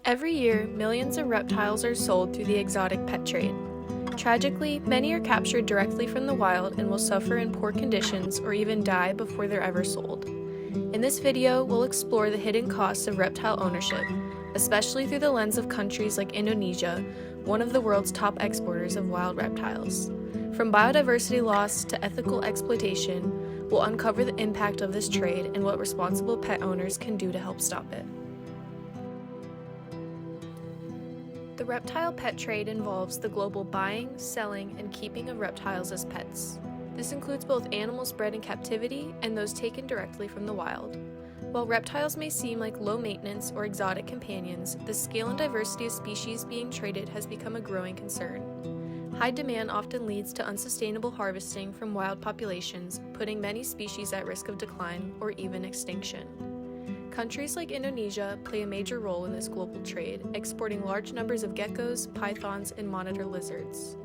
Every year, millions of reptiles are sold through the exotic pet trade. Tragically, many are captured directly from the wild and will suffer in poor conditions or even die before they're ever sold. In this video, we'll explore the hidden costs of reptile ownership, especially through the lens of countries like Indonesia, one of the world's top exporters of wild reptiles. From biodiversity loss to ethical exploitation, we'll uncover the impact of this trade and what responsible pet owners can do to help stop it. The reptile pet trade involves the global buying, selling, and keeping of reptiles as pets. This includes both animals bred in captivity and those taken directly from the wild. While reptiles may seem like low maintenance or exotic companions, the scale and diversity of species being traded has become a growing concern. High demand often leads to unsustainable harvesting from wild populations, putting many species at risk of decline or even extinction. Countries like Indonesia play a major role in this global trade, exporting large numbers of geckos, pythons, and monitor lizards.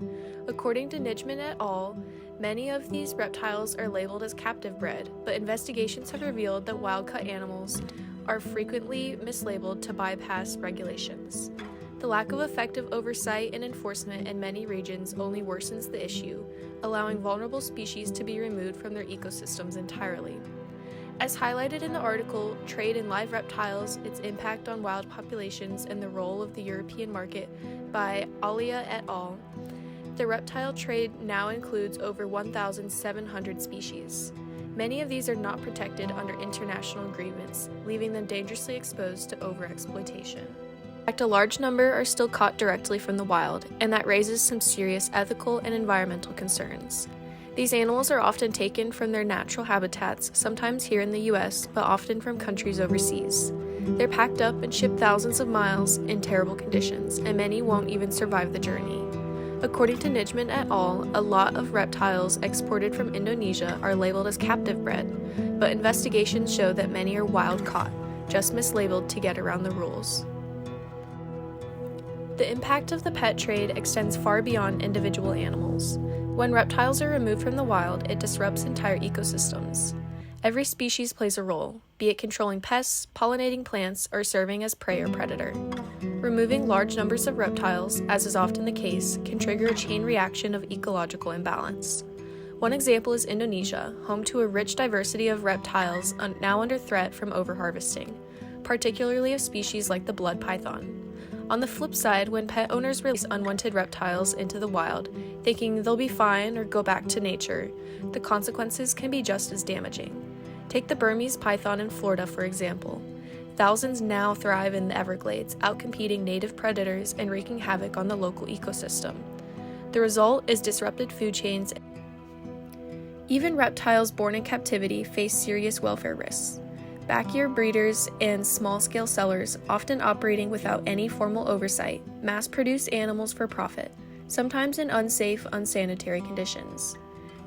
According to Nijman et al., many of these reptiles are labeled as captive bred, but investigations have revealed that wild-caught animals are frequently mislabeled to bypass regulations. The lack of effective oversight and enforcement in many regions only worsens the issue, allowing vulnerable species to be removed from their ecosystems entirely. As highlighted in the article, Trade in Live Reptiles, Its Impact on Wild Populations and the Role of the European Market by Alia et al., the reptile trade now includes over 1,700 species. Many of these are not protected under international agreements, leaving them dangerously exposed to overexploitation. In fact, a large number are still caught directly from the wild, and that raises some serious ethical and environmental concerns. These animals are often taken from their natural habitats, sometimes here in the US, but often from countries overseas. They're packed up and shipped thousands of miles in terrible conditions, and many won't even survive the journey. According to Nijman et al., a lot of reptiles exported from Indonesia are labeled as captive bred, but investigations show that many are wild caught, just mislabeled to get around the rules. The impact of the pet trade extends far beyond individual animals. When reptiles are removed from the wild, it disrupts entire ecosystems. Every species plays a role, be it controlling pests, pollinating plants, or serving as prey or predator. Removing large numbers of reptiles, as is often the case, can trigger a chain reaction of ecological imbalance. One example is Indonesia, home to a rich diversity of reptiles now under threat from overharvesting, particularly of species like the blood python. On the flip side, when pet owners release unwanted reptiles into the wild, thinking they'll be fine or go back to nature, the consequences can be just as damaging. Take the Burmese python in Florida, for example. Thousands now thrive in the Everglades, outcompeting native predators and wreaking havoc on the local ecosystem. The result is disrupted food chains. Even reptiles born in captivity face serious welfare risks. Backyard breeders and small-scale sellers, often operating without any formal oversight, mass-produce animals for profit, sometimes in unsafe, unsanitary conditions.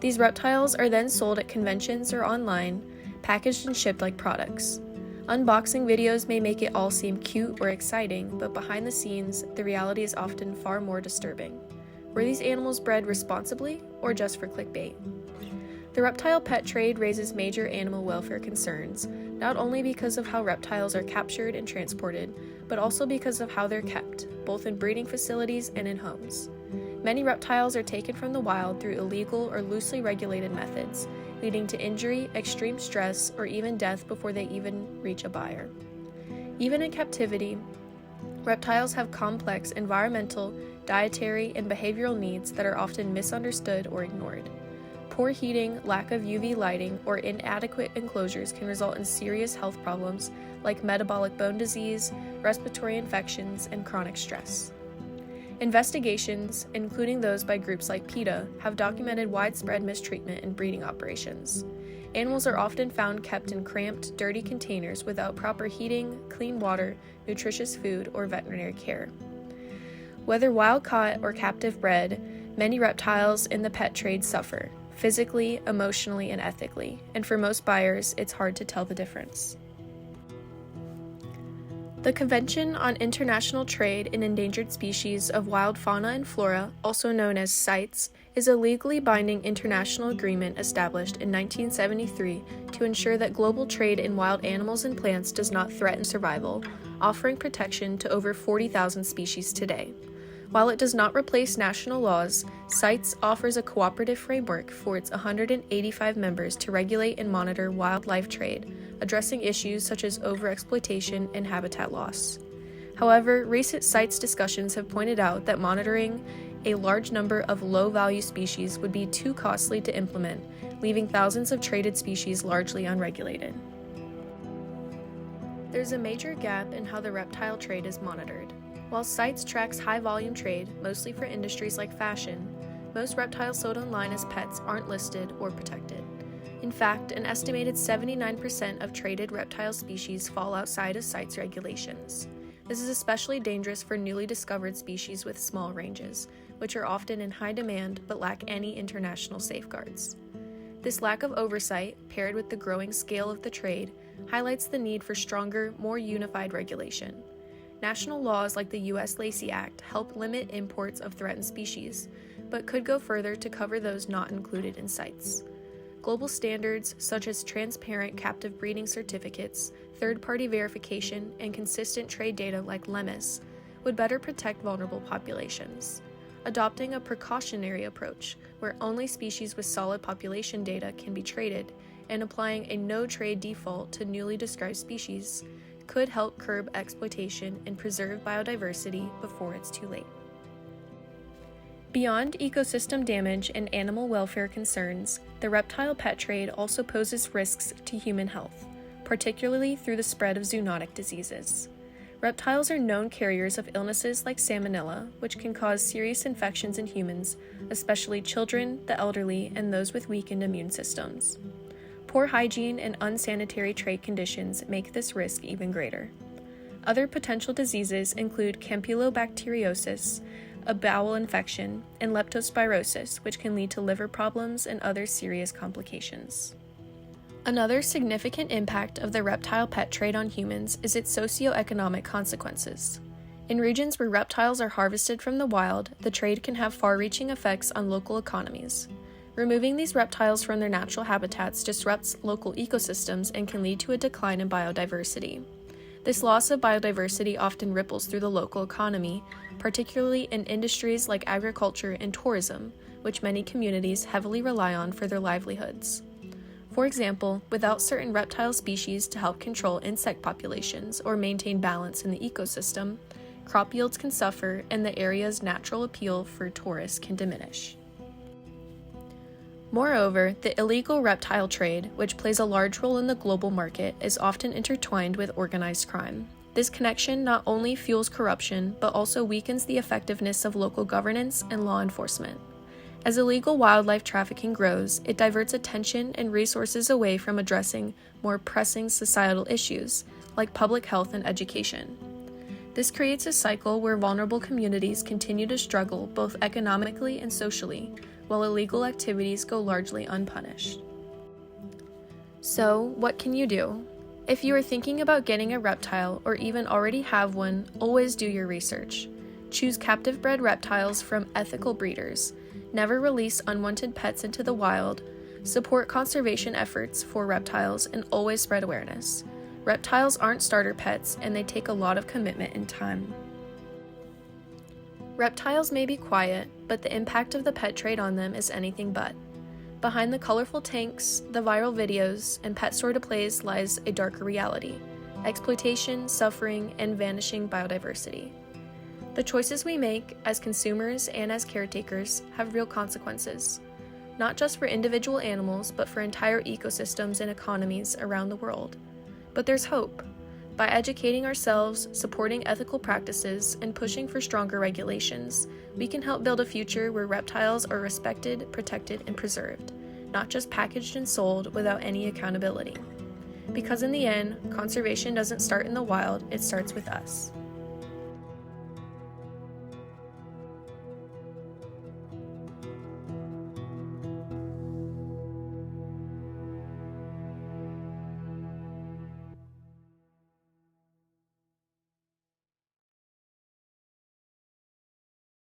These reptiles are then sold at conventions or online, packaged and shipped like products. Unboxing videos may make it all seem cute or exciting, but behind the scenes, the reality is often far more disturbing. Were these animals bred responsibly, or just for clickbait? The reptile pet trade raises major animal welfare concerns, not only because of how reptiles are captured and transported, but also because of how they're kept, both in breeding facilities and in homes. Many reptiles are taken from the wild through illegal or loosely regulated methods, leading to injury, extreme stress, or even death before they even reach a buyer. Even in captivity, reptiles have complex environmental, dietary, and behavioral needs that are often misunderstood or ignored. Poor heating, lack of UV lighting, or inadequate enclosures can result in serious health problems like metabolic bone disease, respiratory infections, and chronic stress. Investigations, including those by groups like PETA, have documented widespread mistreatment in breeding operations. Animals are often found kept in cramped, dirty containers without proper heating, clean water, nutritious food, or veterinary care. Whether wild-caught or captive bred, many reptiles in the pet trade suffer, physically, emotionally, and ethically, and for most buyers, it's hard to tell the difference. The Convention on International Trade in Endangered Species of Wild Fauna and Flora, also known as CITES, is a legally binding international agreement established in 1973 to ensure that global trade in wild animals and plants does not threaten survival, offering protection to over 40,000 species today. While it does not replace national laws, CITES offers a cooperative framework for its 185 members to regulate and monitor wildlife trade, addressing issues such as overexploitation and habitat loss. However, recent CITES discussions have pointed out that monitoring a large number of low-value species would be too costly to implement, leaving thousands of traded species largely unregulated. There's a major gap in how the reptile trade is monitored. While CITES tracks high-volume trade, mostly for industries like fashion, most reptiles sold online as pets aren't listed or protected. In fact, an estimated 79% of traded reptile species fall outside of CITES regulations. This is especially dangerous for newly discovered species with small ranges, which are often in high demand but lack any international safeguards. This lack of oversight, paired with the growing scale of the trade, highlights the need for stronger, more unified regulation. National laws like the U.S. Lacey Act help limit imports of threatened species, but could go further to cover those not included in CITES. Global standards such as transparent captive breeding certificates, third-party verification, and consistent trade data like LEMIS would better protect vulnerable populations. Adopting a precautionary approach, where only species with solid population data can be traded, and applying a no-trade default to newly described species, could help curb exploitation and preserve biodiversity before it's too late. Beyond ecosystem damage and animal welfare concerns, the reptile pet trade also poses risks to human health, particularly through the spread of zoonotic diseases. Reptiles are known carriers of illnesses like Salmonella, which can cause serious infections in humans, especially children, the elderly, and those with weakened immune systems. Poor hygiene and unsanitary trade conditions make this risk even greater. Other potential diseases include campylobacteriosis, a bowel infection, and leptospirosis, which can lead to liver problems and other serious complications. Another significant impact of the reptile pet trade on humans is its socioeconomic consequences. In regions where reptiles are harvested from the wild, the trade can have far-reaching effects on local economies. Removing these reptiles from their natural habitats disrupts local ecosystems and can lead to a decline in biodiversity. This loss of biodiversity often ripples through the local economy, particularly in industries like agriculture and tourism, which many communities heavily rely on for their livelihoods. For example, without certain reptile species to help control insect populations or maintain balance in the ecosystem, crop yields can suffer and the area's natural appeal for tourists can diminish. Moreover, the illegal reptile trade, which plays a large role in the global market, is often intertwined with organized crime. This connection not only fuels corruption, but also weakens the effectiveness of local governance and law enforcement. As illegal wildlife trafficking grows, it diverts attention and resources away from addressing more pressing societal issues, like public health and education. This creates a cycle where vulnerable communities continue to struggle both economically and socially, while illegal activities go largely unpunished. So, what can you do? If you are thinking about getting a reptile or even already have one, always do your research. Choose captive bred reptiles from ethical breeders. Never release unwanted pets into the wild. Support conservation efforts for reptiles and always spread awareness. Reptiles aren't starter pets and they take a lot of commitment and time. Reptiles may be quiet, but the impact of the pet trade on them is anything but. Behind the colorful tanks, the viral videos, and pet store displays lies a darker reality: exploitation, suffering, and vanishing biodiversity. The choices we make as consumers and as caretakers have real consequences, not just for individual animals, but for entire ecosystems and economies around the world. But there's hope. By educating ourselves, supporting ethical practices, and pushing for stronger regulations, we can help build a future where reptiles are respected, protected, and preserved, not just packaged and sold without any accountability. Because in the end, conservation doesn't start in the wild, it starts with us.